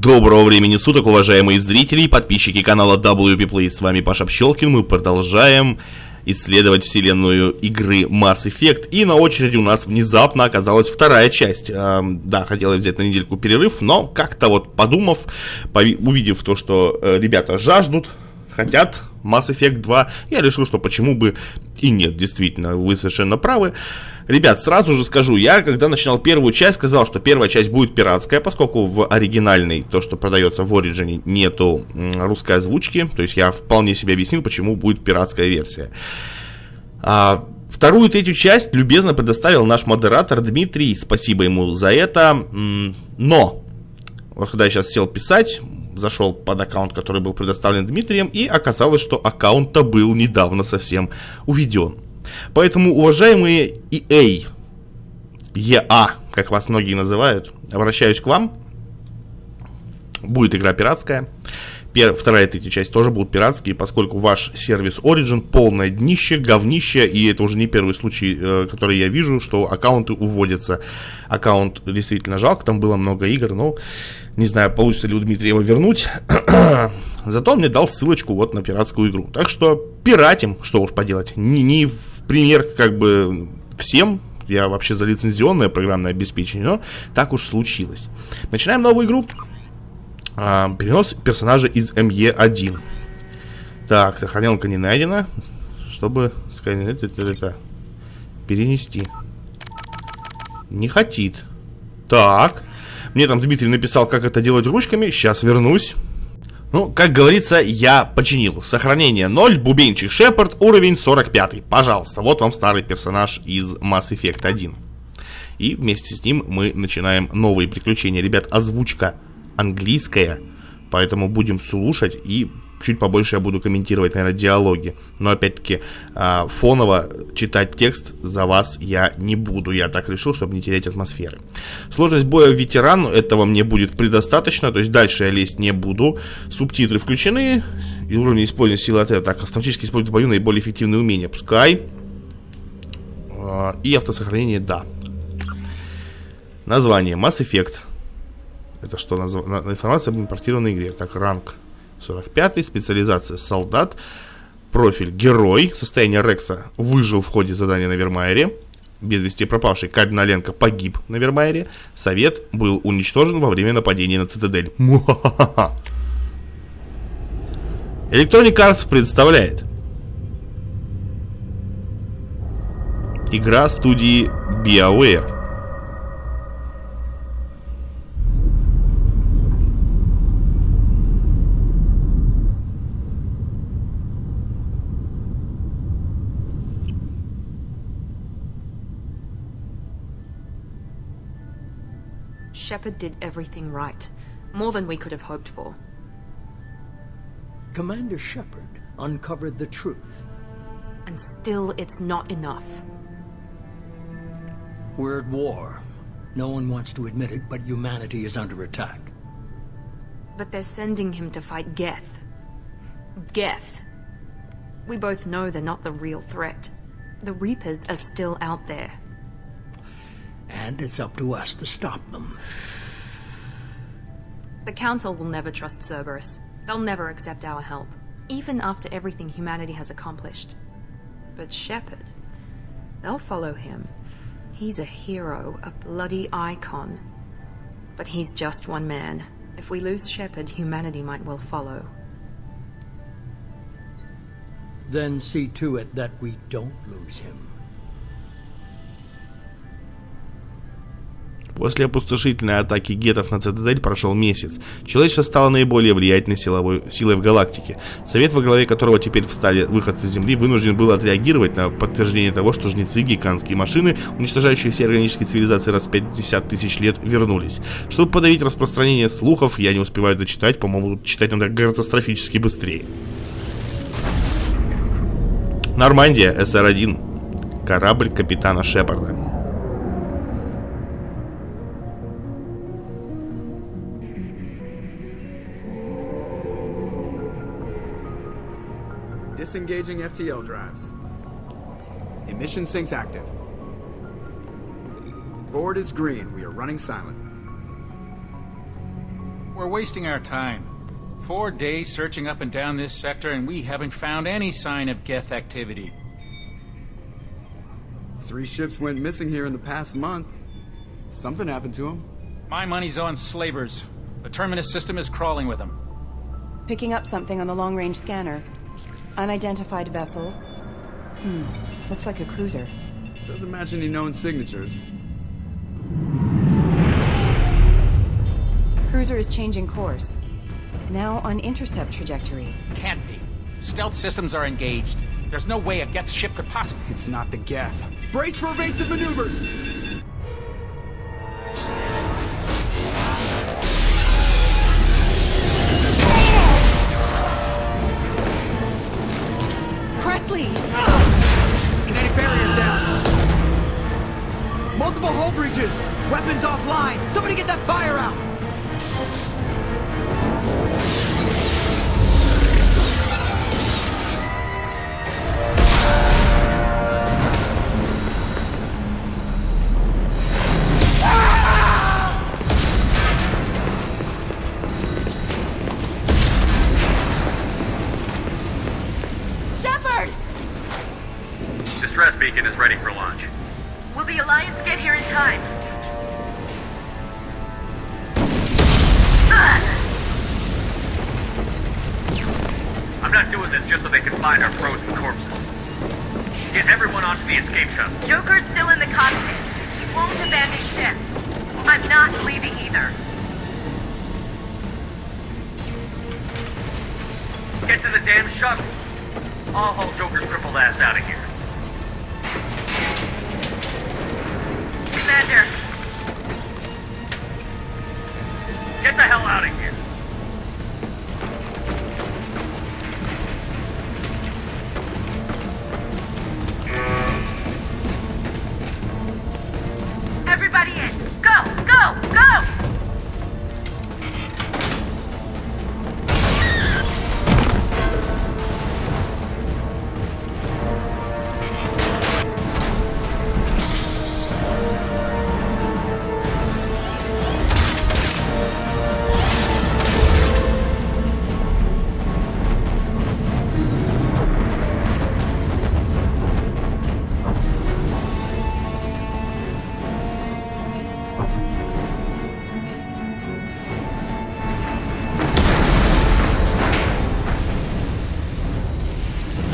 Доброго времени суток, уважаемые зрители и подписчики канала WP Play. С вами Паша Пчелкин. Мы продолжаем исследовать вселенную игры Mass Effect. И на очереди у нас внезапно оказалась вторая часть. Да, хотел я взять на недельку перерыв, но как-то вот подумав, увидев то, что ребята жаждут, хотят Mass Effect 2, я решил, что почему бы и нет. Действительно, вы совершенно правы. Ребят, сразу же скажу, я когда начинал первую часть, сказал, что первая часть будет пиратская, поскольку в оригинальной, то, что продается в Origin, нету русской озвучки. То есть я вполне себе объяснил, почему будет пиратская версия. Вторую и третью часть любезно предоставил наш модератор Дмитрий. Спасибо ему за это. Но, вот когда я сейчас сел писать, зашел под аккаунт, который был предоставлен Дмитрием, и оказалось, что аккаунт-то был недавно совсем уведен. Поэтому, уважаемые EA, как вас многие называют, обращаюсь к вам. Будет игра пиратская. Вторая и третья часть тоже будут пиратские, поскольку ваш сервис Origin полное днище, говнище, и это уже не первый случай, который я вижу, что аккаунты уводятся. Аккаунт действительно жалко, там было много игр, но не знаю, получится ли у Дмитрия его вернуть. Зато он мне дал ссылочку вот на пиратскую игру. Так что пиратим, что уж поделать. Не в пример как бы всем. Я вообще за лицензионное программное обеспечение, но так уж случилось. Начинаем новую игру. Перенос персонажа из МЕ1. Так, сохранялка не найдена. Чтобы перенести. Не хотит. Так. Мне там Дмитрий написал, как это делать ручками. Сейчас вернусь. Ну, как говорится, я починил. Сохранение 0, бубенчик Шепард, уровень 45. Пожалуйста, вот вам старый персонаж из Mass Effect 1. И вместе с ним мы начинаем новые приключения. Ребят, озвучка английская, поэтому будем слушать, и чуть побольше я буду комментировать, наверное, диалоги. Но опять-таки фоново читать текст за вас я не буду. Я так решил, чтобы не терять атмосферы. Сложность боя ветеран, этого мне будет предостаточно. То есть дальше я лезть не буду. Субтитры включены. И уровень использования силы ответа. Так, автоматически использовать в бою наиболее эффективные умения. Пускай. И автосохранение, да. Название Mass Effect. Это что? Информация об импортированной игре. Так, ранг 45, специализация солдат, профиль герой, состояние Рекса выжил в ходе задания на Вермайере, без вести пропавший Кардиналенко погиб на Вермайере, Совет был уничтожен во время нападения на Цитадель. Electronic Arts представляет игра студии BioWare. Shepard did everything right. More than we could have hoped for. Commander Shepard uncovered the truth. And still, it's not enough. We're at war. No one wants to admit it, but humanity is under attack. But they're sending him to fight Geth. Geth. We both know they're not the real threat. The Reapers are still out there. And it's up to us to stop them. The Council will never trust Cerberus. They'll never accept our help, even after everything humanity has accomplished. But Shepard, they'll follow him. He's a hero, a bloody icon. But he's just one man. If we lose Shepard, humanity might well follow. Then see to it that we don't lose him. После опустошительной атаки гетов на Цитадель прошел месяц. Человечество стало наиболее влиятельной силой в галактике. Совет, во главе которого теперь встали выходцы с Земли, вынужден был отреагировать на подтверждение того, что жнецы, гигантские машины, уничтожающие все органические цивилизации раз в 50 тысяч лет, вернулись. Чтобы подавить распространение слухов, я не успеваю дочитать, по-моему, читать надо катастрофически быстрее. Нормандия, СР-1. Корабль капитана Шепарда. Disengaging FTL drives. Emission sinks active. Board is green. We are running silent. We're wasting our time. 4 days searching up and down this sector, and we haven't found any sign of Geth activity. 3 ships went missing here in the past month. Something happened to them. My money's on slavers. The Terminus system is crawling with them. Picking up something on the long-range scanner. Unidentified vessel. Looks like a cruiser. Doesn't match any known signatures. Cruiser is changing course. Now on intercept trajectory. Can't be. Stealth systems are engaged. There's no way a Geth ship could possibly... It's not the Geth. Brace for evasive maneuvers! Presley! Kinetic barriers down! Multiple hull breaches! Weapons offline! Somebody get that fire out! Distress beacon is ready for launch. Will the Alliance get here in time? I'm not doing this just so they can find our frozen corpses. Get everyone onto the escape shuttle. Joker's still in the cockpit. He won't abandon ship. I'm not leaving either. Get to the damn shuttle. I'll haul Joker's crippled ass out of here. Commander, Get the hell out of here. everybody in. Go, go, go!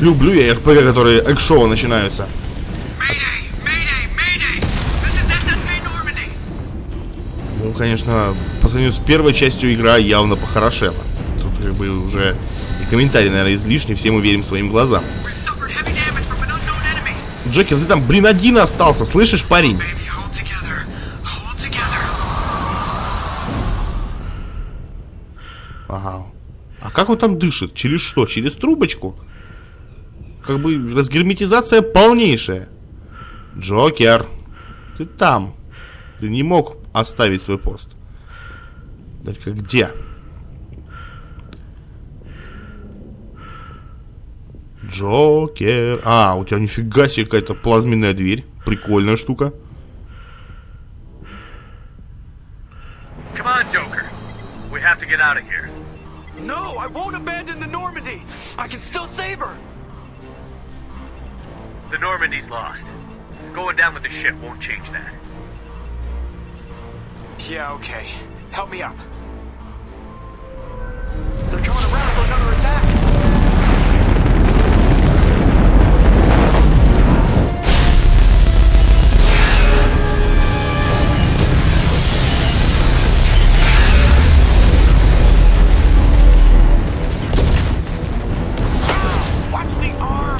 Люблю я РПГ, которые экшоу начинаются. Ну, конечно, по сравнению с первой частью игра явно похорошела. Тут как бы уже и комментарий, наверное, излишний, все мы верим своим глазам. Джокер, ты там, блин, один остался, слышишь, парень? Ага. А как он там дышит? Через что? Через трубочку? Как бы разгерметизация полнейшая. Джокер, ты там. Ты не мог оставить свой пост. Только где? Джокер. А, у тебя нифига себе какая-то плазменная дверь. Прикольная штука. Come on, Joker. We have to get out of here. No, I won't abandon the Normandy. I can still save her. The Normandy's lost. Going down with the ship won't change that. Yeah, okay. Help me up. They're coming around for another attack. Watch the arm!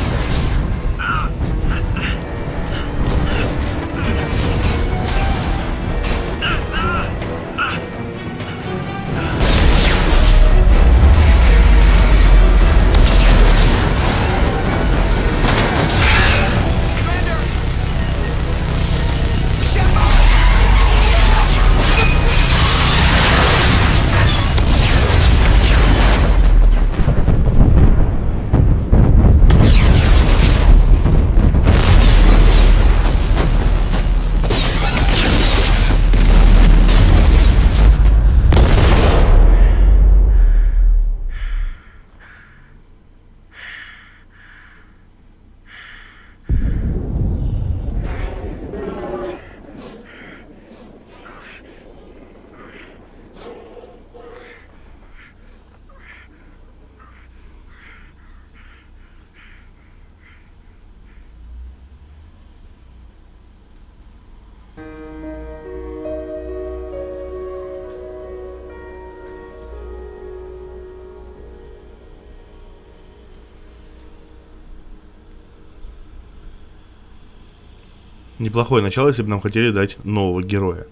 Неплохое начало, если бы нам хотели дать нового героя.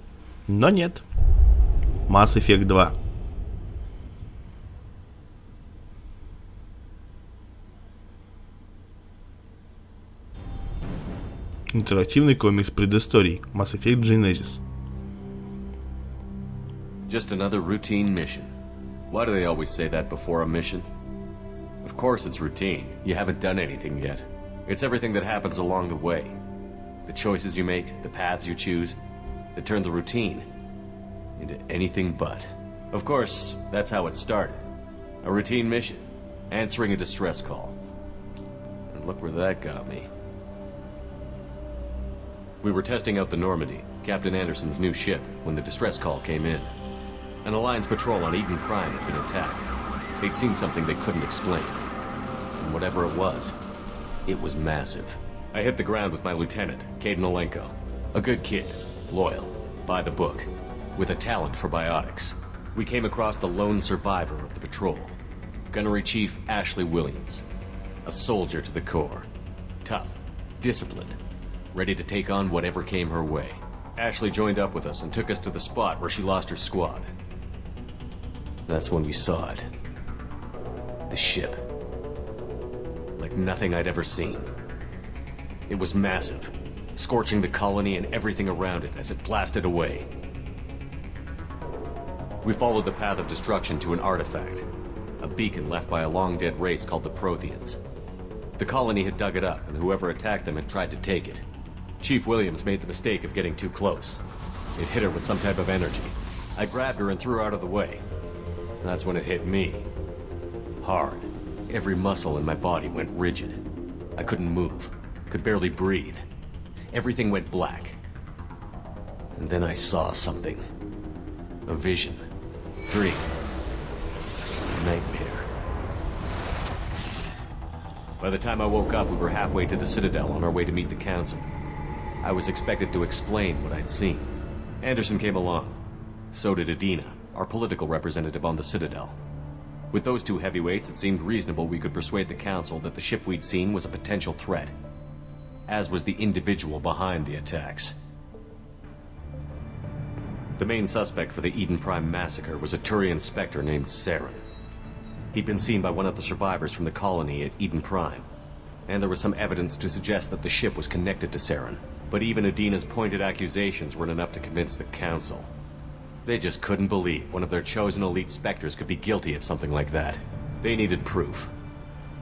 Но нет. Mass Effect 2. Интерактивный комикс предысторий. Mass Effect Genesis. Just another routine mission. Why do they always say that before a mission? Of course it's routine. You haven't done anything yet. It's everything that happens along the way. The choices you make, the paths you choose, that turn the routine into anything but. Of course, that's how it started. A routine mission. Answering a distress call. And look where that got me. We were testing out the Normandy, Captain Anderson's new ship, when the distress call came in. An Alliance patrol on Eden Prime had been attacked. They'd seen something they couldn't explain. And whatever it was massive. I hit the ground with my lieutenant, Caden Olenko. A good kid, loyal, by the book, with a talent for biotics. We came across the lone survivor of the patrol, Gunnery Chief Ashley Williams. A soldier to the core. Tough, disciplined, ready to take on whatever came her way. Ashley joined up with us and took us to the spot where she lost her squad. That's when we saw it. The ship. Like nothing I'd ever seen. It was massive, scorching the colony and everything around it as it blasted away. We followed the path of destruction to an artifact, a beacon left by a long-dead race called the Protheans. The colony had dug it up, and whoever attacked them had tried to take it. Chief Williams made the mistake of getting too close. It hit her with some type of energy. I grabbed her and threw her out of the way. That's when it hit me. Hard. Every muscle in my body went rigid. I couldn't move. Could barely breathe. Everything went black. And then I saw something. A vision. Dream. Nightmare. By the time I woke up, we were halfway to the Citadel on our way to meet the Council. I was expected to explain what I'd seen. Anderson came along. So did Adina, our political representative on the Citadel. With those two heavyweights, it seemed reasonable we could persuade the Council that the ship we'd seen was a potential threat. As was the individual behind the attacks. The main suspect for the Eden Prime massacre was a Turian Spectre named Saren. He'd been seen by one of the survivors from the colony at Eden Prime, and there was some evidence to suggest that the ship was connected to Saren. But even Adina's pointed accusations weren't enough to convince the Council. They just couldn't believe one of their chosen elite Spectres could be guilty of something like that. They needed proof.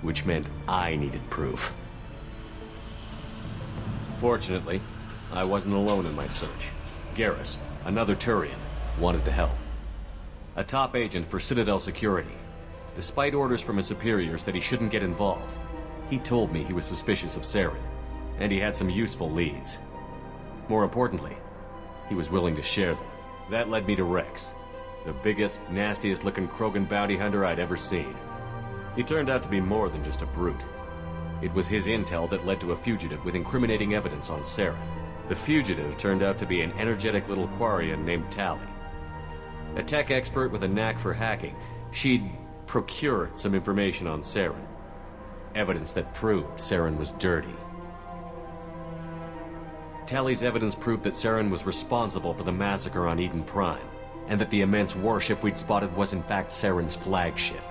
Which meant I needed proof. Fortunately, I wasn't alone in my search. Garrus, another Turian, wanted to help. A top agent for Citadel Security. Despite orders from his superiors that he shouldn't get involved, he told me he was suspicious of Saren, and he had some useful leads. More importantly, he was willing to share them. That led me to Rex, the biggest, nastiest-looking Krogan bounty hunter I'd ever seen. He turned out to be more than just a brute. It was his intel that led to a fugitive with incriminating evidence on Saren. The fugitive turned out to be an energetic little Quarian named Tali. A tech expert with a knack for hacking, she'd procured some information on Saren. Evidence that proved Saren was dirty. Tali's evidence proved that Saren was responsible for the massacre on Eden Prime, and that the immense warship we'd spotted was in fact Saren's flagship.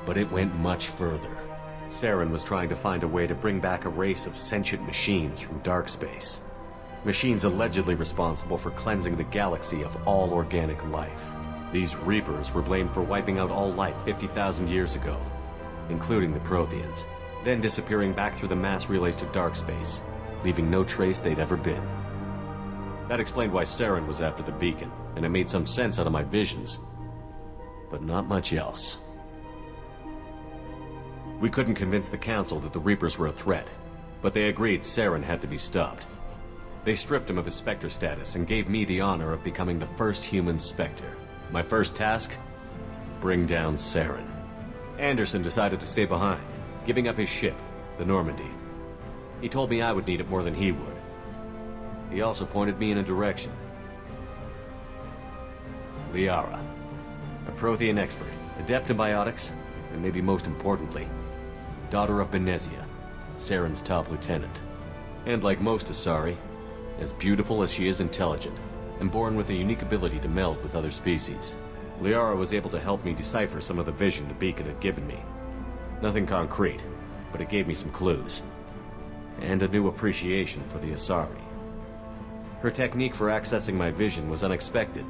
But it went much further. Saren was trying to find a way to bring back a race of sentient machines from dark space. Machines allegedly responsible for cleansing the galaxy of all organic life. These Reapers were blamed for wiping out all life 50,000 years ago, including the Protheans, then disappearing back through the mass relays to dark space, leaving no trace they'd ever been. That explained why Saren was after the beacon, and it made some sense out of my visions. But not much else. We couldn't convince the Council that the Reapers were a threat, but they agreed Saren had to be stopped. They stripped him of his Spectre status and gave me the honor of becoming the first human Spectre. My first task? Bring down Saren. Anderson decided to stay behind, giving up his ship, the Normandy. He told me I would need it more than he would. He also pointed me in a direction. Liara, a Prothean expert, adept in biotics, and maybe most importantly, daughter of Benezia, Saren's top lieutenant. And like most Asari, as beautiful as she is intelligent, and born with a unique ability to meld with other species. Liara was able to help me decipher some of the vision the beacon had given me. Nothing concrete, but it gave me some clues. And a new appreciation for the Asari. Her technique for accessing my vision was unexpected,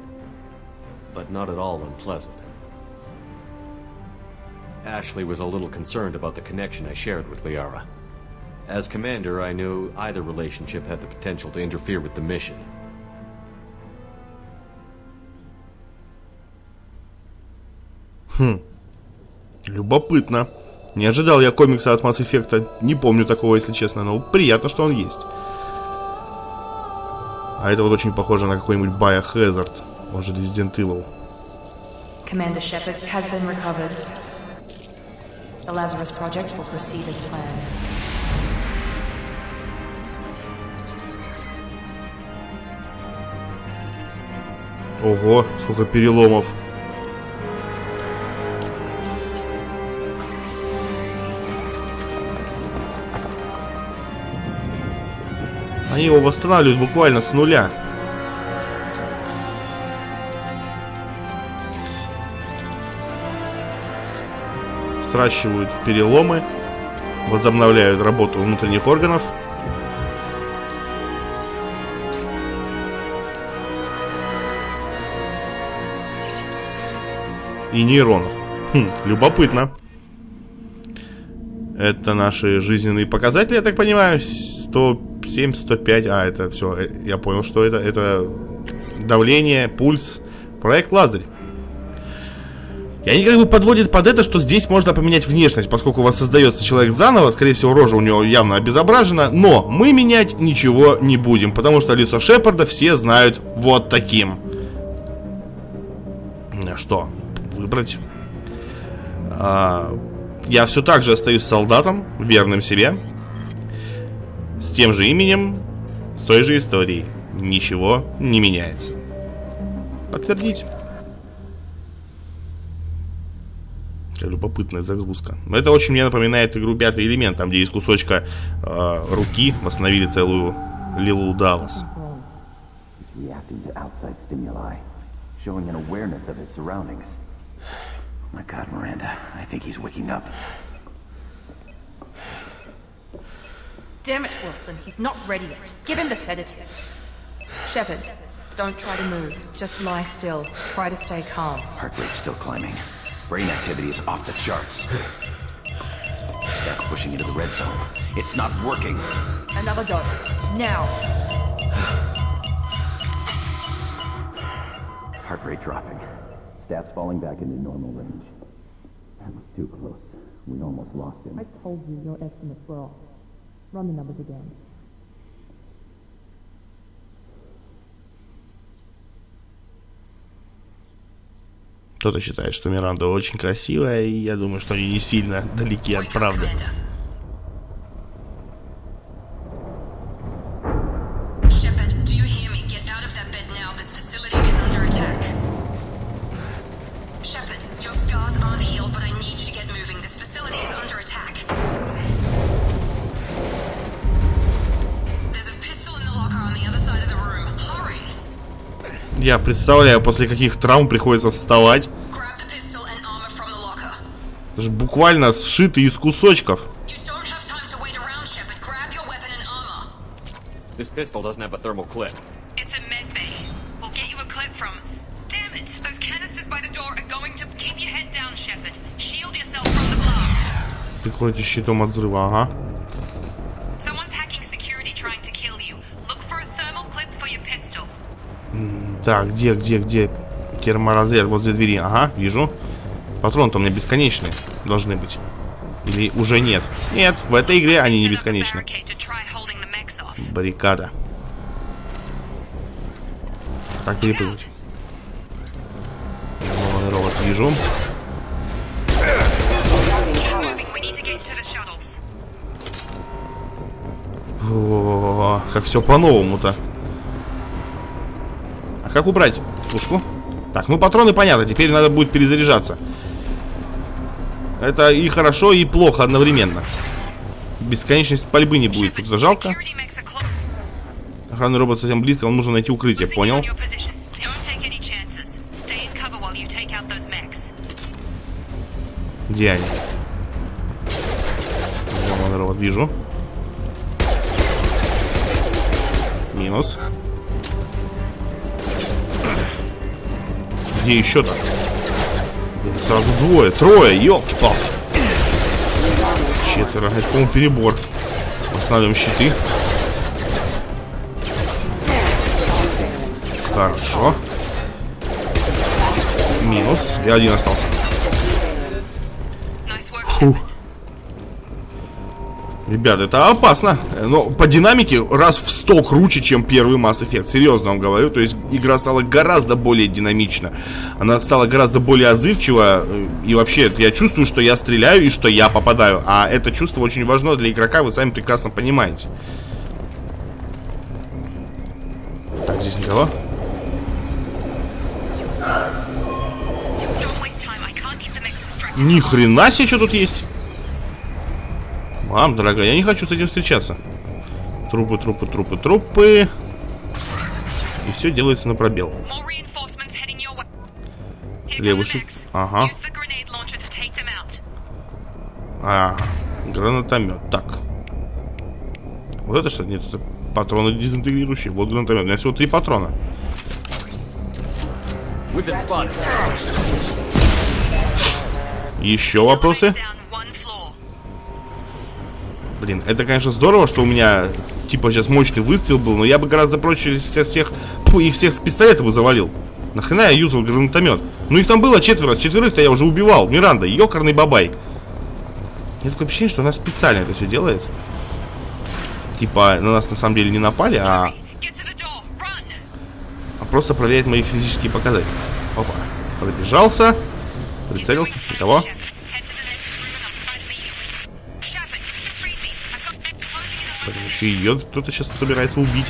but not at all unpleasant. Ashley was a little concerned about the connection I shared with Liara. As commander, I knew either relationship had the potential to interfere with the mission. Любопытно. Не ожидал я комикса от Mass Effect. Не помню такого, если честно, но приятно, что он есть. А это вот очень похоже на какой-нибудь Biohazard, он же Resident Evil. Commander Shepard has been recovered. The Lazarus Project will proceed as planned. Ого, сколько переломов. Они его восстанавливают буквально с нуля. Сращивают переломы, возобновляют работу внутренних органов. И нейронов. Любопытно. Это наши жизненные показатели, я так понимаю. 107, 105. А, это все. Я понял, что это. Это давление, пульс. Проект Лазарь. И они как бы подводят под это, что здесь можно поменять внешность, поскольку воссоздается человек заново. Скорее всего, рожа у него явно обезображена. Но мы менять ничего не будем, потому что лицо Шепарда все знают вот таким. Что? Выбрать? Я все так же остаюсь солдатом, верным себе, с тем же именем, с той же историей. Ничего не меняется. Подтвердить. Любопытная загрузка. Но это очень мне напоминает игру «Пятый элемент», там, где из кусочка руки восстановили целую Лилу Даллас. My God, Miranda, I think he's waking up. Damn it, Wilson, he's not ready yet. Give him the sedative. Shepard, don't try to move. Just lie still. Try to stay calm. Heart rate's still climbing. Brain activity is off the charts. Stats pushing into the red zone. It's not working. Another dose. Now. Heart rate dropping. Stats falling back into normal range. That was too close. We almost lost him. I told you your estimates were off. Run the numbers again. Кто-то считает, что Миранда очень красивая, и я думаю, что они не сильно далеки от правды. Я представляю, после каких травм приходится вставать. Это же буквально сшитый из кусочков. This pistol doesn't have a thermal clip. It's a med bay. We'll get you a clip from. Damn it! Those canisters by the door are going to keep your head down, Shepard. Shield yourself from the blast. Прикройте щитом от взрыва, ага. Someone's hacking security trying to kill you. Look for a thermal clip for your pistol. Так, где? Терморазряд возле двери. Ага, вижу. Патроны-то у меня бесконечные должны быть. Или уже нет? Нет, в этой игре они не бесконечны. Баррикада. Так, перепрыгнуть. Робот вижу. О, как все по-новому-то. А как убрать пушку? Так, ну патроны понятно, теперь надо будет перезаряжаться. Это и хорошо, и плохо одновременно. Бесконечность пальбы не будет, это жалко. Охранный робот совсем близко, вам нужно найти укрытие, понял? Где они? Охранный робот, вижу. Минус. Где еще-то? Сразу двое, трое, ёлки-палки. Четверо, это, по-моему, перебор. Восстанавливаем щиты. Хорошо. Минус. И один остался. Фух. Ребята, это опасно. Но по динамике раз в 100 круче, чем первый Mass Effect. Серьезно вам говорю. То есть игра стала гораздо более динамична. Она стала гораздо более отзывчива. И вообще, я чувствую, что я стреляю и что я попадаю. А это чувство очень важно для игрока, вы сами прекрасно понимаете. Так, здесь никого. Ни хрена себе, что тут есть. Мам, дорогая, я не хочу с этим встречаться. Трупы, трупы, трупы, трупы. И все делается на пробел. Левый шип. Ага. Гранатомет. Так. Вот это что? Нет, это патроны дезинтегрирующие. Вот гранатомет. У меня всего 3 патрона. Еще вопросы? Блин, это, конечно, здорово, что у меня, типа, сейчас мощный выстрел был, но я бы гораздо проще всех с пистолета бы завалил. Нахрена я юзал гранатомет? Ну, их там было 4, 4-то я уже убивал. Миранда, ёкарный бабай. У меня такое ощущение, что она специально это все делает. Типа, на нас на самом деле не напали, а просто проверяет мои физические показатели. Опа, пробежался. Прицелился, никого. Еще ее кто-то сейчас собирается убить.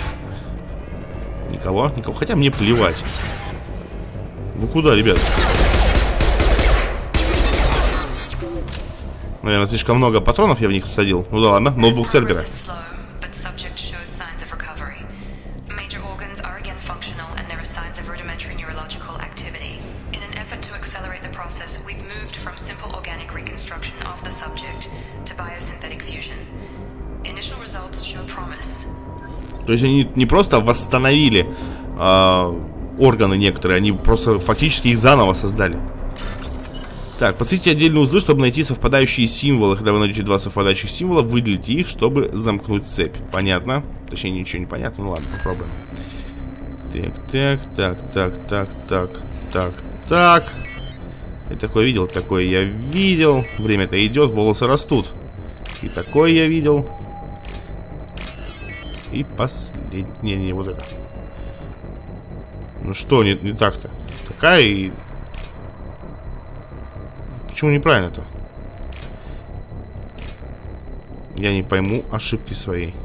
Никого, никого. Хотя мне плевать. Вы куда, ребят? Наверное, слишком много патронов я в них всадил. Ну да ладно, ноутбук сервера. То есть они не просто восстановили органы некоторые, они просто фактически их заново создали. Так, подсветите отдельные узлы, чтобы найти совпадающие символы. Когда вы найдете 2 совпадающих символа, выделите их, чтобы замкнуть цепь. Понятно? Точнее, ничего не понятно. Ну ладно, попробуем. Так. Я такое видел, такое я видел. Время-то идет, волосы растут. И такое я видел. И последний, не вот это. Ну что, не так-то? Такая и... Почему неправильно-то? Я не пойму ошибки своей.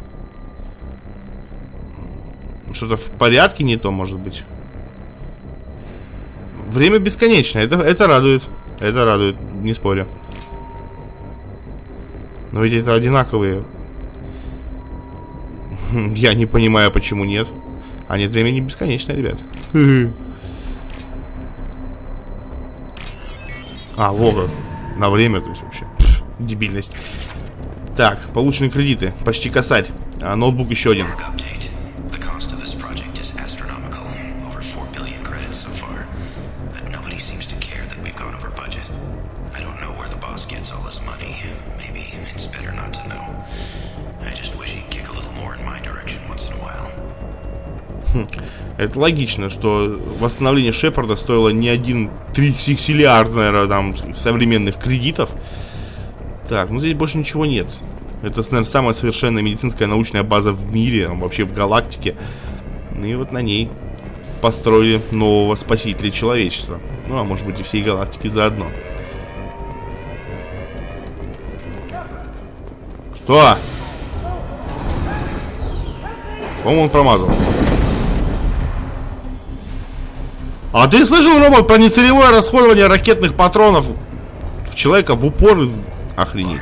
Что-то в порядке не то, может быть. Время бесконечное, это радует. Это радует, не спорю. Но ведь это одинаковые. Я не понимаю, почему нет. А нет, время не бесконечное, ребят. А, Вова. На время, то есть вообще. Дебильность. Так, полученные кредиты. Почти косарь. А ноутбук еще один. Это логично, что восстановление Шепарда стоило не 1 триллиард, наверное, там, современных кредитов. Так, ну здесь больше ничего нет. Это, наверное, самая совершенная медицинская научная база в мире, вообще в галактике. И вот на ней построили нового спасителя человечества. Ну, а может быть и всей галактики заодно. Что? По-моему, он промазал. А ты слышал, робот, про нецелевое расходование ракетных патронов в человека в упор? Охренеть.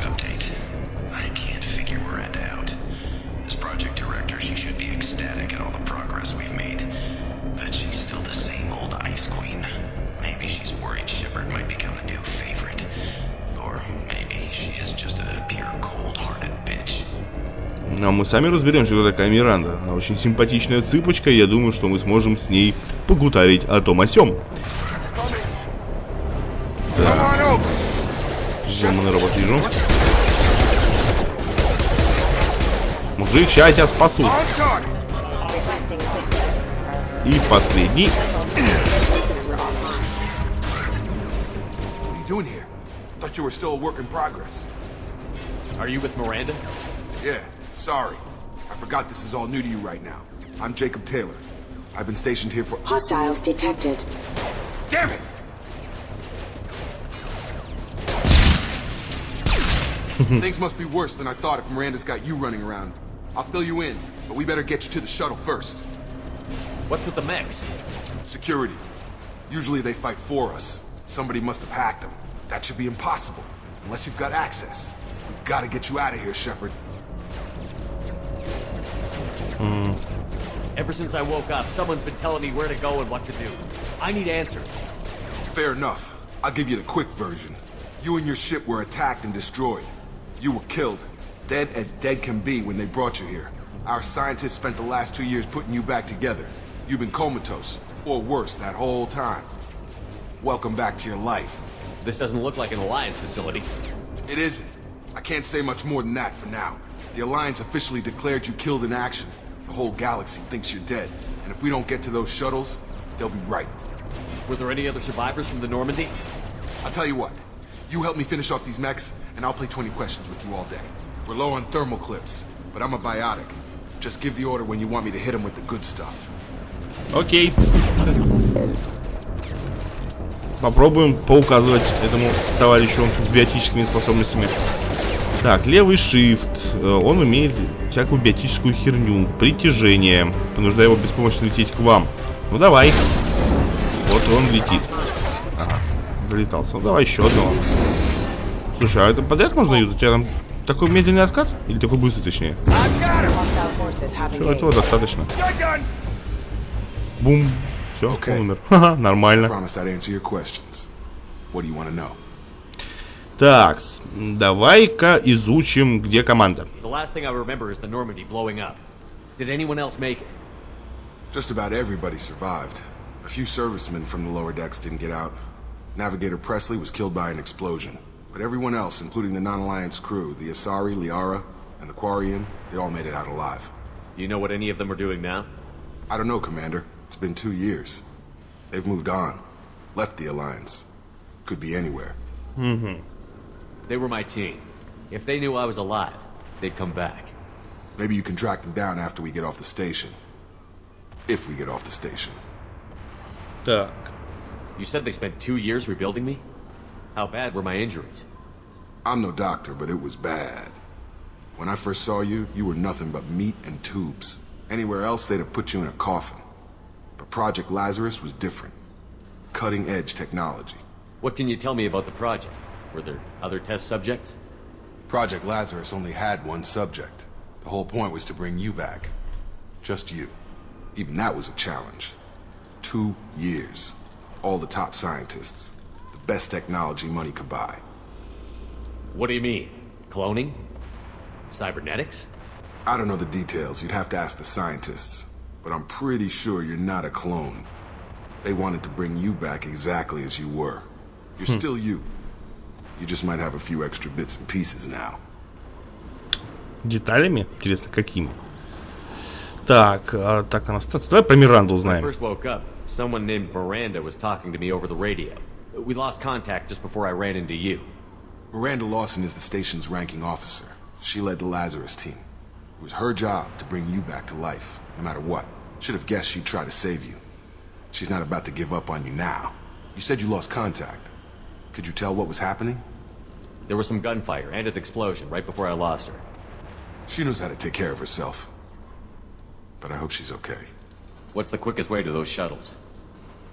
ecstatic at all the progress we've made. But she's still the same old ice queen. Maybe she's worried Shepard might become the new favorite. Or maybe she is just a pure cold-hearted bitch. А мы сами разберемся, кто такая Миранда. Она очень симпатичная цыпочка, и я думаю, что мы сможем с ней погутарить о том о сём. Так. Жжёный робот вижу. Мужик, ща я тебя спасу. И последний. Thought you were still a work in progress. Are you with Miranda? Yeah, sorry. I forgot this is all new to you right now. I'm Jacob Taylor. I've been stationed here for... Hostiles detected. Damn it! Things must be worse than I thought if Miranda's got you running around. I'll fill you in, but we better get you to the shuttle first. What's with the mechs? Security. Usually they fight for us. Somebody must have hacked them. That should be impossible, unless you've got access. We've got to get you out of here, Shepard. Ever since I woke up, someone's been telling me where to go and what to do. I need answers. Fair enough. I'll give you the quick version. You and your ship were attacked and destroyed. You were killed. Dead as dead can be when they brought you here. Our scientists spent the last 2 years putting you back together. You've been comatose, or worse, that whole time. Welcome back to your life. This doesn't look like an Alliance facility. It isn't. I can't say much more than that for now. The Alliance officially declared you killed in action. The whole galaxy thinks you're dead. And if we don't get to those shuttles, they'll be right. Were there any other survivors from the Normandy? I'll tell you what. You help me finish off these mechs, and I'll play 20 questions with you all day. We're low on thermal clips, but I'm a biotic. Just give the order when you want me to hit them with the good stuff. Окей. Попробуем поуказывать этому товарищу с биотическими способностями. Так, левый shift. Он умеет всякую биотическую херню. Притяжение. Понуждая его беспомощно лететь к вам. Ну давай. Вот он летит. Ага, долетался. Ну давай еще одного. Слушай, а это подряд можно юзать? У тебя там такой медленный откат? Или такой быстрый, точнее? Все, этого достаточно. Бум. Все, он умер. Ха-ха, нормально. Так, давай-ка изучим, где команда. Just about everybody survived. A few servicemen from the lower decks didn't get out. Navigator Presley was killed by an explosion. But everyone else, including the non-Alliance crew, the Asari, Liara, and the Quarian, they all made it out alive. You know what any of them are doing now? I don't know, Commander. It's been 2 years. They've moved on. Left the Alliance. Could be anywhere. They were my team. If they knew I was alive, they'd come back. Maybe you can track them down after we get off the station. If we get off the station. Так. You said they spent 2 years rebuilding me? How bad were my injuries? I'm no doctor, but it was bad. When I first saw you, you were nothing but meat and tubes. Anywhere else, they'd have put you in a coffin. But Project Lazarus was different. Cutting-edge technology. What can you tell me about the project? Were there other test subjects? Project Lazarus only had one subject. The whole point was to bring you back. Just you. Even that was a challenge. 2 years. All the top scientists. The best technology money could buy. What do you mean? Cloning? Cybernetics? I don't know the details. You'd have to ask the scientists. But I'm pretty sure you're not a clone. They wanted to bring you back exactly as you were. You're still you. You just might have a few extra bits and pieces now. Деталями? Интересно, какими? Так, так она... Давай про Миранду узнаем. When I first woke up, someone named Miranda was talking to me over the radio. We lost contact just before I ran into you. Miranda Lawson is the station's ranking officer. She led the Lazarus team. It was her job to bring you back to life, no matter what. Should have guessed she'd try to save you. She's not about to give up on you now. You said you lost contact. Could you tell what was happening? There was some gunfire and an explosion right before I lost her. She knows how to take care of herself. But I hope she's okay. What's the quickest way to those shuttles?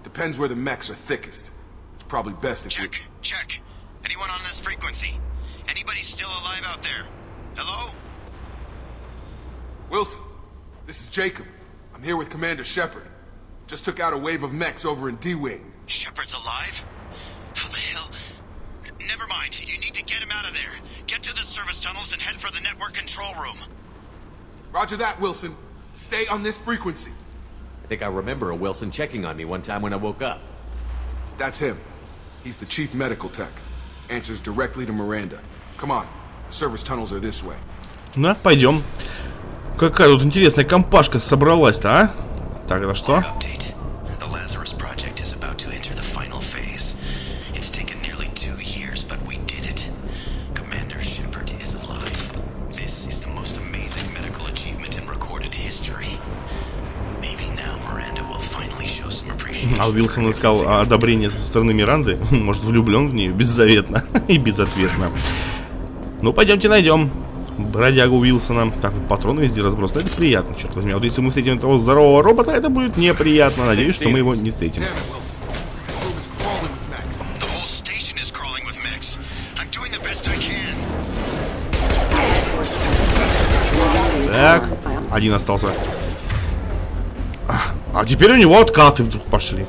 Depends where the mechs are thickest. It's probably best if Check. Anyone on this frequency? Anybody still alive out there? Hello? Wilson, this is Jacob. I'm here with Commander Shepard. Just took out a wave of mechs over in D-Wing. Shepard's alive? How the hell? Never mind. You need to get him out of there. Get to the service tunnels and head for the network control room. Roger that, Wilson. Stay on this frequency. I think I remember a Wilson checking on me one time when I woke up. That's him. He's the chief medical tech. Answers directly to Miranda. Come on. The service tunnels are this way. Да, пойдем. Какая тут интересная компашка собралась-то, а? Так, это что? The Lazarus project is about to enter the final phase. It's taken nearly 2 years, but we did it. Commander Shepard is alive. This is the most amazing medical achievement in recorded history. Maybe now Miranda will finally show some appreciation. А Уилсон искал одобрение со стороны Миранды. Может, влюблен в нее беззаветно и безответно. Ну, пойдемте найдем бродягу Уилсона. Так, патроны везде разбросаны. Это приятно, черт возьми. А вот если мы встретим этого здорового робота, это будет неприятно. Надеюсь, что мы его не встретим. Так, один остался. А теперь у него откаты вдруг пошли.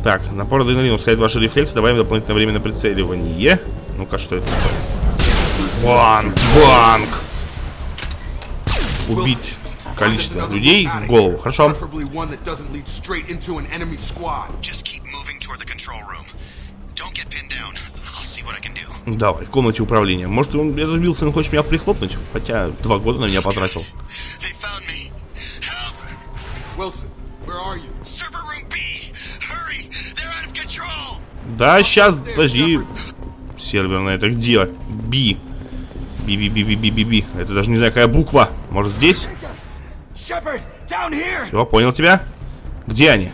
Так, напор адреналина ускоряет ваши рефлексы. Добавим дополнительное время на прицеливание. Ну-ка, что это такое? Банк, банк. Убить количество людей в голову. Хорошо. Давай, в комнате управления. Может, этот Уилсон хочет меня прихлопнуть? Хотя 2 года на меня потратил. Да, сейчас, подожди. Серверная, это где? Би. Би. Это даже не знаю, какая буква. Может, здесь? Все, понял тебя. Где они?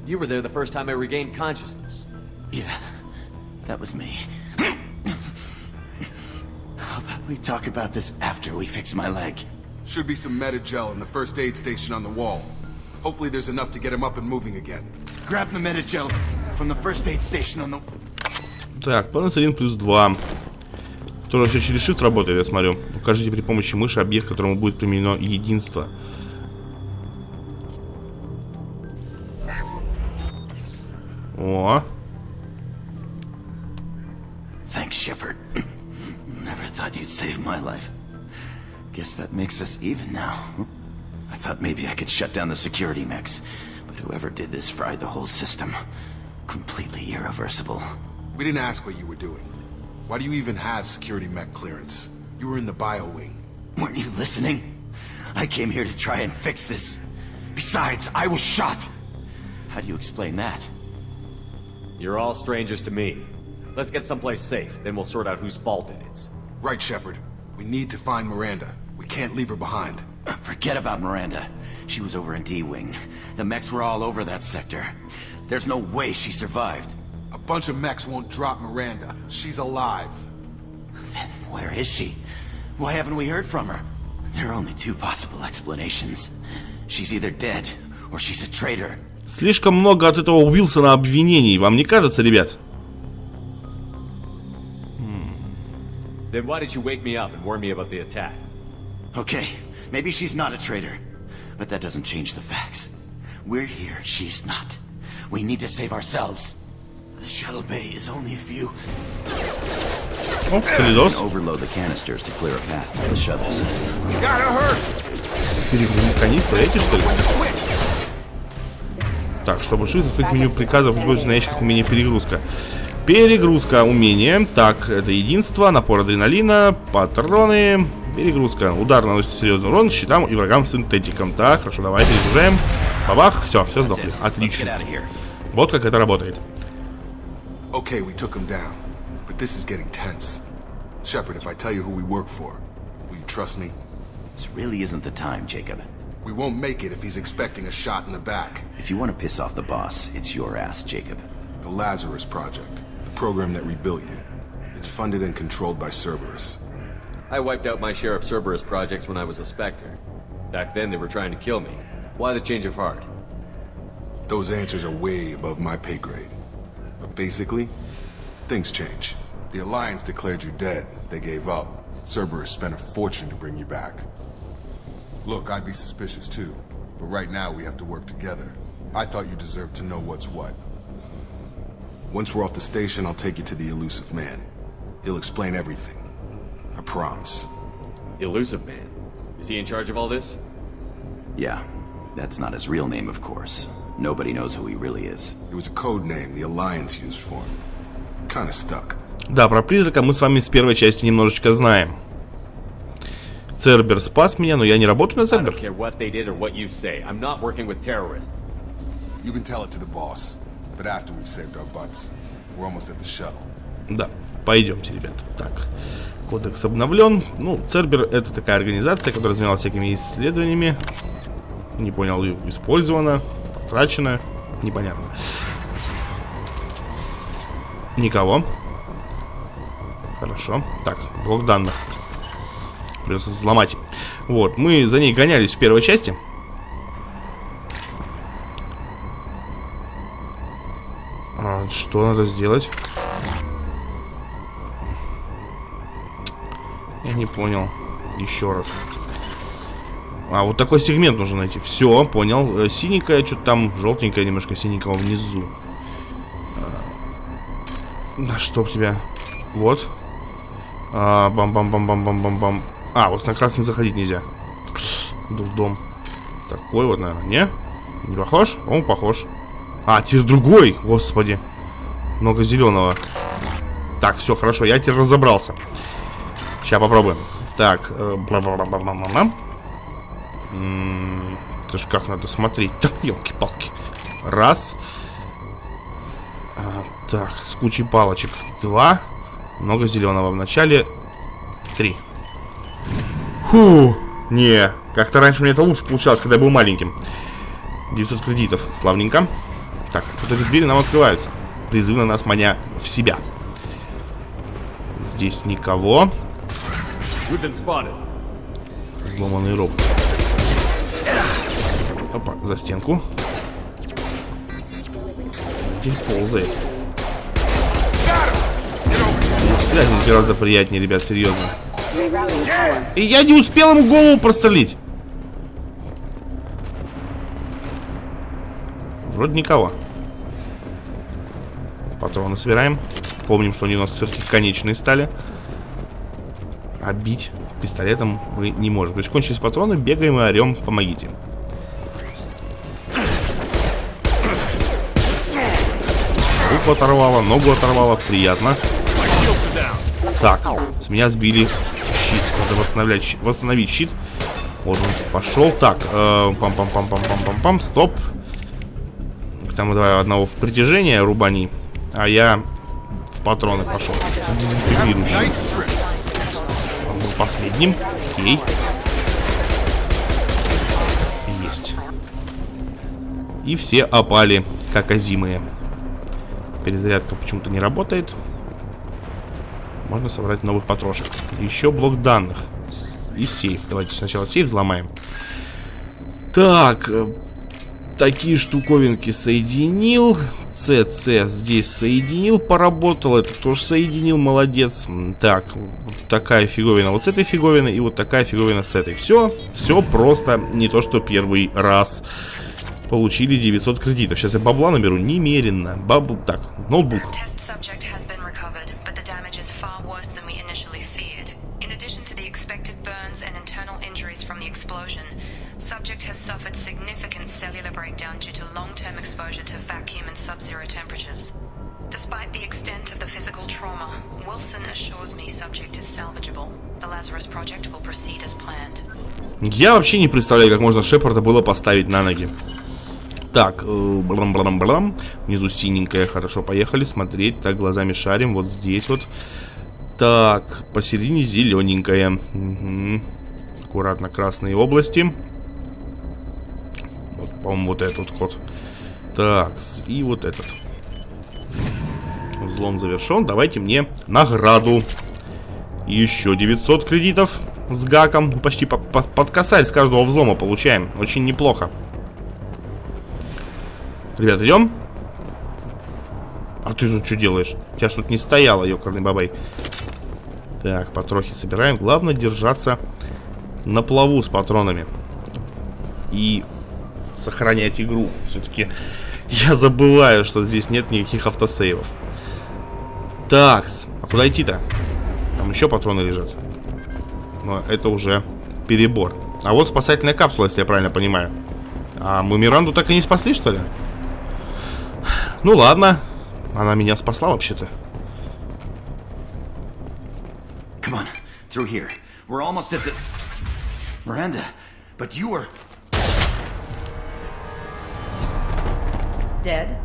You were there the first time I regained consciousness. Yeah, that was me. How about we talk about this after we fix my leg? Should be some meta-gel in the first aid station on the wall. Hopefully there's enough to get him up and moving again. Grab the meta-gel from the first aid station on the... Так, +1 +2. Который все через shift работает, я смотрю. Укажите при помощи мыши объект, которому будет применено единство. О. Thanks, Shepard. Never thought you'd save my life. Guess that makes us even now. I thought maybe I could shut down the security mechs, but whoever did this fried the whole system. Completely irreversible. We didn't ask what you were doing. Why do you even have security mech clearance? You were in the bio wing. Weren't you listening? I came here to try and fix this. Besides, I was shot. How do you explain that? You're all strangers to me. Let's get someplace safe, then we'll sort out whose fault it is. Right, Shepard. We need to find Miranda. We can't leave her behind. Forget about Miranda. She was over in D-Wing. The mechs were all over that sector. There's no way she survived. A bunch of mechs won't drop Miranda. She's alive. Then where is she? Why haven't we heard from her? There are only 2 possible explanations. She's either dead, or she's a traitor. Слишком много от этого Уилсона обвинений, вам не кажется, ребят? Then why did you wake me up and warn me about the attack? Okay, maybe she's not a traitor, but that doesn't change the facts. We're here, she's not. We need to save ourselves. The shuttle bay is only a few. Oh, Солидос. Overload the canisters to clear a path for the shuttles. Канистры эти, что ли? Так, чтобы шить, открыть меню приказов, использовать на ящиках умение перегрузка. Перегрузка умения. Так, это единство, напор адреналина, патроны, перегрузка. Удар наносит серьезный урон щитам и врагам синтетикам. Так, хорошо, давайте разгружаем. Бабах, все сдохли. Отлично. Вот как это работает. Okay, we took him down, but this is getting tense. Shepard, if I tell you who we work for, will you trust me? This really isn't the time, Jacob. We won't make it if he's expecting a shot in the back. If you want to piss off the boss, it's your ass, Jacob. The Lazarus Project, the program that rebuilt you. It's funded and controlled by Cerberus. I wiped out my share of Cerberus projects when I was a Spectre. Back then they were trying to kill me. Why the change of heart? Those answers are way above my pay grade. But basically, things change. The Alliance declared you dead. They gave up. Cerberus spent a fortune to bring you back. Look, I'd be suspicious too, but right now we have to work together. I thought you deserved to know what's what. Once we're off the station, I'll take you to the Elusive Man. He'll explain everything. I promise. Elusive Man? Is he in charge of all this? Yeah. That's not his real name, of course. Nobody knows who he really is. It was a code name the Alliance used for him. Kinda stuck. Да, про призрака мы с вами с первой части немножечко знаем. Цербер спас меня, но я не работаю на Цербер. Да, пойдемте, ребят. Так, кодекс обновлен. Ну, Цербер — это такая организация, которая занималась всякими исследованиями. Не понял, использована, потрачена, непонятно. Никого. Хорошо. Так, блок данных. Придется взломать. Вот, мы за ней гонялись в первой части. Что надо сделать? Я не понял. Еще раз. Вот такой сегмент нужно найти. Все, понял. Синенькая, что-то там желтенькая, немножко синенького внизу. Да чтоб тебя. Вот. Бам-бам-бам-бам-бам-бам-бам. Вот на красный заходить нельзя. Дурдом. Такой вот, наверное, не? Не похож? Он похож. Теперь другой, господи. Много зеленого. Так, все, хорошо, я теперь разобрался. Сейчас попробуем. Так, это ж как надо смотреть. Да, елки-палки. Раз. Так, с кучей палочек. 2. Много зеленого в начале. 3. Фу, не. Как-то раньше мне это лучше получалось, когда я был маленьким. 900 кредитов, славненько. Так, вот эти двери нам открываются, призывно нас маня в себя. Здесь никого. Взломанный роб. Опа, за стенку. Теперь ползает. Стрелять здесь гораздо приятнее, ребят, серьезно. И я не успел ему голову прострелить. Вроде никого. Патроны собираем. Помним, что они у нас все-таки конечные стали. А бить пистолетом мы не можем. То есть кончились патроны, бегаем и орем: помогите. Руку оторвало, ногу оторвало. Приятно. Так, с меня сбили щит. Надо восстановить щит. Вот он пошел. Так, пам-пам-пам-пам-пам-пам-пам. Стоп. Там давай одного в притяжение рубани, а я в патроны пошел. Дезинтегрирующий. Он был последним. Окей. Есть. И все опали, как озимые. Перезарядка почему-то не работает. Можно собрать новых патрошек. Еще блок данных. И сейф. Давайте сначала сейф взломаем. Так. Такие штуковинки соединил. ЦЦ здесь соединил, поработал. Это тоже соединил, молодец. Так, вот такая фиговина вот с этой фиговиной. И вот такая фиговина с этой. Все просто не то, что первый раз. Получили 900 кредитов. Сейчас я бабла наберу немеренно. Так, ноутбук. Subject has suffered significant cellular breakdown due to long-term exposure to vacuum and sub-zero temperatures. Despite the extent of the physical trauma, Wilson assures me subject is salvageable. The Lazarus project will proceed as planned. Я вообще не представляю, как можно Шепарда было поставить на ноги. Так, блам-блам-блам. Внизу синенькая, хорошо, поехали смотреть. Так, глазами шарим, вот здесь вот. Так, посередине зелененькая. Угу. Аккуратно красные области. По-моему, вот этот ход. Так, и вот этот. Взлом завершен. Давайте мне награду. Еще 900 кредитов с гаком. Почти под косарь с каждого взлома получаем. Очень неплохо. Ребят, идем. А ты тут что делаешь? У тебя ж тут не стояло, ёкарный бабай. Так, потрохи собираем. Главное держаться на плаву с патронами. И сохранять игру. Все-таки я забываю, что здесь нет никаких автосейвов. Такс, а куда идти-то? Там еще патроны лежат. Но это уже перебор. А вот спасательная капсула, если я правильно понимаю. А мы Миранду так и не спасли, что ли? Ну ладно. Она меня спасла вообще-то. Come on, through here. We're almost at the... Miranda, but you are... Dead?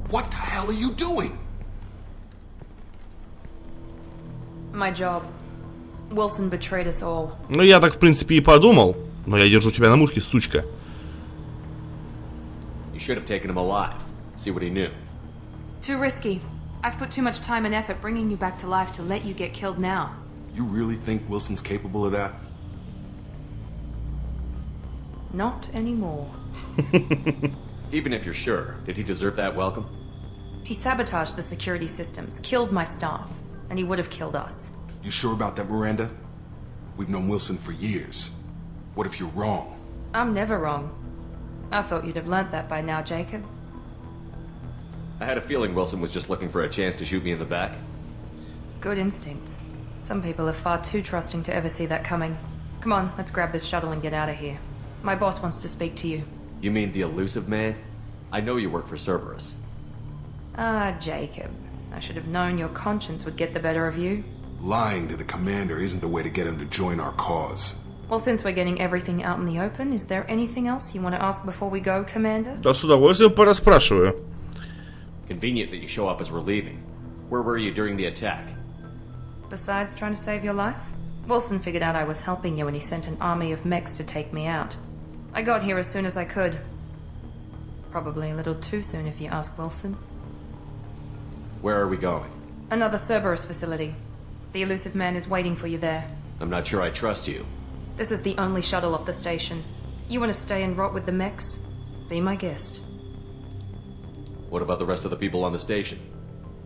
What the hell are you doing? My job. Wilson betrayed us all. Ну, я так, в принципе, и подумал. Но я держу тебя на мушке, сучка. You should have taken him alive. See what he knew. Too risky. I've put too much time and effort bringing you back to life to let you get killed now. You really think Wilson's capable of that? Not anymore. Even if you're sure, did he deserve that welcome? He sabotaged the security systems, killed my staff, and he would have killed us. You sure about that, Miranda? We've known Wilson for years. What if you're wrong? I'm never wrong. I thought you'd have learnt that by now, Jacob. I had a feeling Wilson was just looking for a chance to shoot me in the back. Good instincts. Some people are far too trusting to ever see that coming. Come on, let's grab this shuttle and get out of here. My boss wants to speak to you. You mean the elusive man? I know you work for Cerberus. Ah, Jacob. I should have known your conscience would get the better of you. Lying to the commander isn't the way to get him to join our cause. Well, since we're getting everything out in the open, is there anything else you want to ask before we go, Commander? Да, с удовольствием порасспрашиваю. Convenient that you show up as we're leaving. Where were you during the attack? Besides trying to save your life? Wilson figured out I was helping you and he sent an army of mechs to take me out. I got here as soon as I could. Probably a little too soon if you ask Wilson. Where are we going? Another Cerberus facility. The elusive man is waiting for you there. I'm not sure I trust you. This is the only shuttle off the station. You want to stay and rot with the mechs? Be my guest. What about the rest of the people on the station?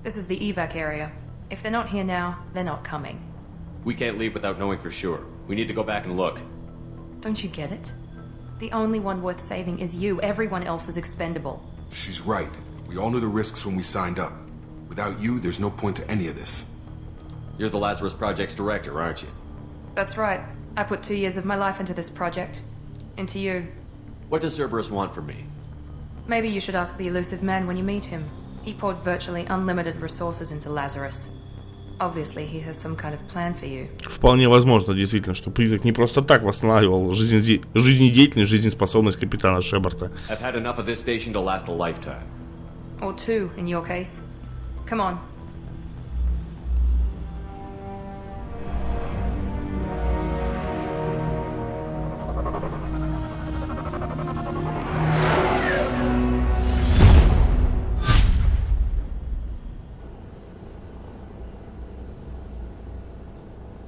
This is the evac area. If they're not here now, they're not coming. We can't leave without knowing for sure. We need to go back and look. Don't you get it? The only one worth saving is you. Everyone else is expendable. She's right. We all knew the risks when we signed up. Without you, there's no point to any of this. You're the Lazarus Project's director, aren't you? That's right. I put 2 years of my life into this project. Into you. What does Cerberus want from me? Maybe you should ask the elusive man when you meet him. He poured virtually unlimited resources into Lazarus. Obviously, he has some kind of plan for you. Вполне возможно, действительно, что призрак не просто так восстанавливал жизнедеятельность, жизнеспособность капитана Шепарда. I've had enough of this station to last a lifetime. Or 2, in your case. Come on.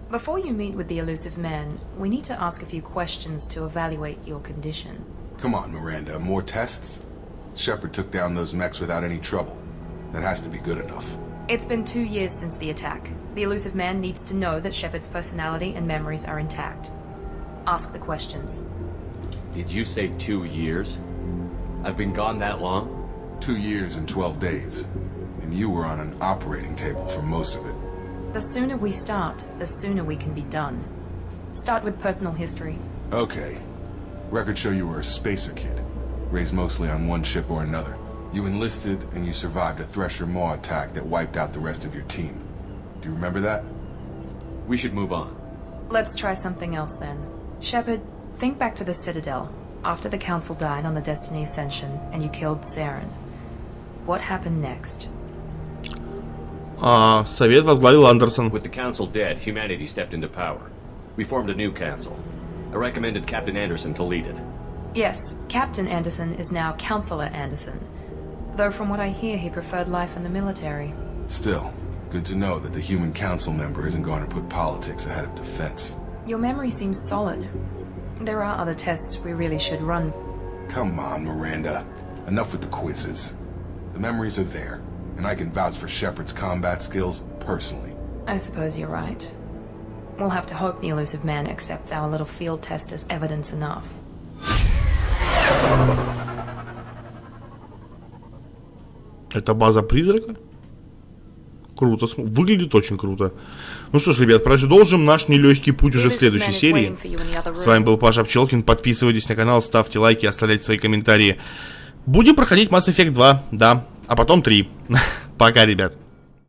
Before you meet with the elusive man, we need to ask a few questions to evaluate your condition. Come on, Miranda, more tests? Shepard took down those mechs without any trouble. That has to be good enough. It's been 2 years since the attack. The elusive man needs to know that Shepard's personality and memories are intact. Ask the questions. Did you say 2 years? I've been gone that long? 2 years and 12 days. And you were on an operating table for most of it. The sooner we start, the sooner we can be done. Start with personal history. Okay. Records show you were a spacer kid, raised mostly on one ship or another. You enlisted and you survived a Thresher Maw attack that wiped out the rest of your team. Do you remember that? We should move on. Let's try something else then. Shepard, think back to the Citadel, after the Council died on the Destiny Ascension and you killed Saren. What happened next? Совет возглавил Андерсон. With the Council dead, humanity stepped into power. We formed a new council. I recommended Captain Anderson to lead it. Yes, Captain Anderson is now Counselor Anderson. Though from what I hear, he preferred life in the military. Still, good to know that the human council member isn't going to put politics ahead of defense. Your memory seems solid. There are other tests we really should run. Come on, Miranda. Enough with the quizzes. The memories are there. and I can vouch for Shepard's combat skills personally. I suppose you're right. We'll have to hope the elusive man accepts our little field test as evidence enough. Это база призрака? Круто, выглядит очень круто. Ну что ж, ребят, продолжим наш нелегкий путь уже в следующей серии. С вами был Паша Пчелкин. Подписывайтесь на канал, ставьте лайки, оставляйте свои комментарии. Будем проходить Mass Effect 2, да, а потом 3. Пока, ребят.